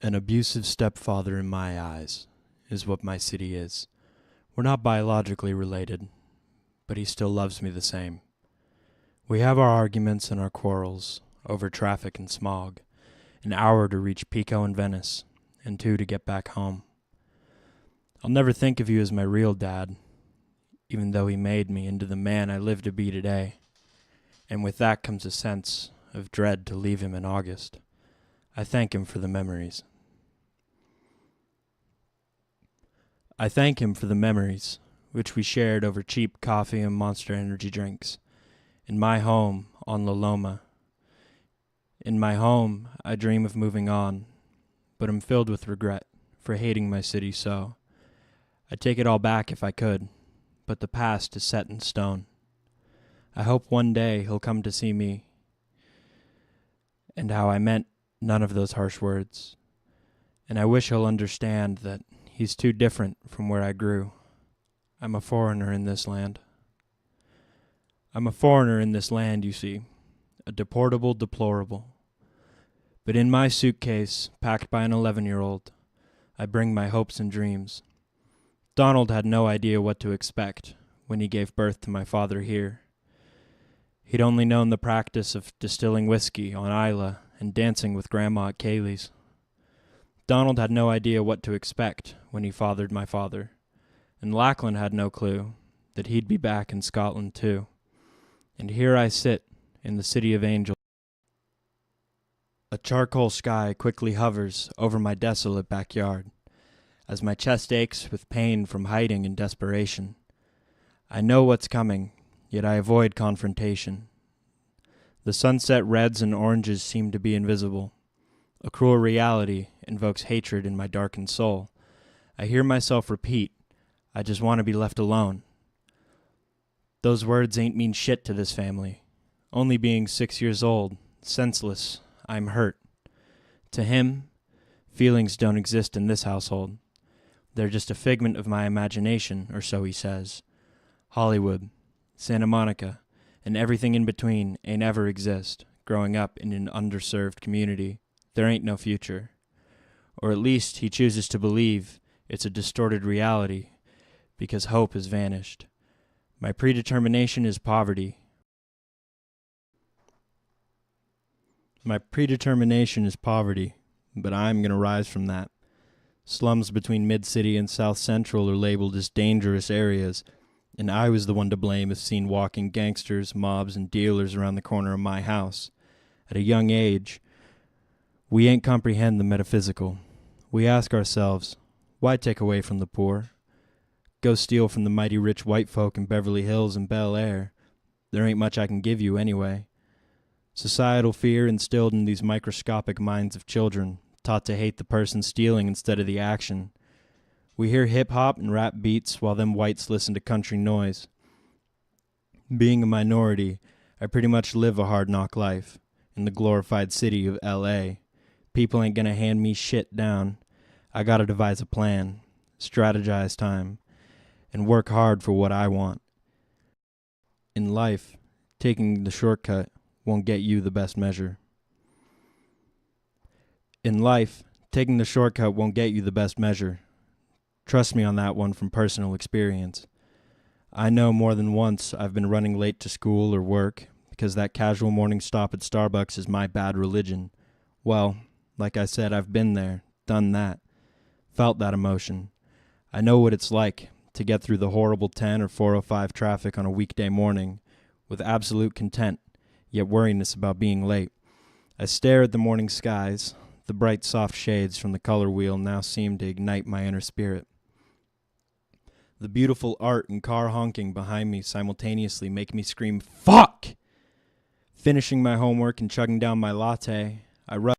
An abusive stepfather in my eyes is what my city is. We're not biologically related, but he still loves me the same. We have our arguments and our quarrels over traffic and smog, an hour to reach Pico and Venice, and 2 to get back home. I'll never think of you as my real dad, even though he made me into the man I live to be today, and with that comes a sense of dread to leave him in August. I thank him for the memories. I thank him for the memories which we shared over cheap coffee and Monster Energy drinks. In my home on La Loma. In my home, I dream of moving on, but am filled with regret for hating my city so. I'd take it all back if I could, but the past is set in stone. I hope one day he'll come to see me and how I meant none of those harsh words. And I wish he'll understand that he's too different from where I grew. I'm a foreigner in this land. I'm a foreigner in this land, you see, a deportable deplorable. But in my suitcase, packed by an 11-year-old, I bring my hopes and dreams. Donald had no idea what to expect when he gave birth to my father here. He'd only known the practice of distilling whiskey on Isla and dancing with Grandma at Kaylee's. Donald had no idea what to expect when he fathered my father, and Lachlan had no clue that he'd be back in Scotland too. And here I sit in the City of Angels. A charcoal sky quickly hovers over my desolate backyard, as my chest aches with pain from hiding and desperation. I know what's coming, yet I avoid confrontation. The sunset reds and oranges seem to be invisible. A cruel reality invokes hatred in my darkened soul. I hear myself repeat, I just want to be left alone. Those words ain't mean shit to this family. Only being 6 years old, senseless, I'm hurt. To him, feelings don't exist in this household. They're just a figment of my imagination, or so he says. Hollywood, Santa Monica, and everything in between ain't ever exist. Growing up in an underserved community, there ain't no future. Or at least he chooses to believe it's a distorted reality because hope has vanished. My predetermination is poverty. My predetermination is poverty, but I'm going to rise from that. Slums between Mid-City and South Central are labeled as dangerous areas, and I was the one to blame if seen walking gangsters, mobs, and dealers around the corner of my house. At a young age, we ain't comprehend the metaphysical. We ask ourselves, why take away from the poor? Go steal from the mighty rich white folk in Beverly Hills and Bel Air. There ain't much I can give you anyway. Societal fear instilled in these microscopic minds of children, taught to hate the person stealing instead of the action. We hear hip-hop and rap beats while them whites listen to country noise. Being a minority, I pretty much live a hard-knock life in the glorified city of L.A. People ain't gonna hand me shit down. I gotta devise a plan, strategize time, and work hard for what I want. In life, taking the shortcut won't get you the best measure. In life, taking the shortcut won't get you the best measure. Trust me on that one from personal experience. I know more than once I've been running late to school or work because that casual morning stop at Starbucks is my bad religion. Well, like I said, I've been there, done that, felt that emotion. I know what it's like to get through the horrible 10 or 405 traffic on a weekday morning with absolute content, yet worriness about being late. I stare at the morning skies. The bright, soft shades from the color wheel now seem to ignite my inner spirit. The beautiful art and car honking behind me simultaneously make me scream, "Fuck!" Finishing my homework and chugging down my latte, I rush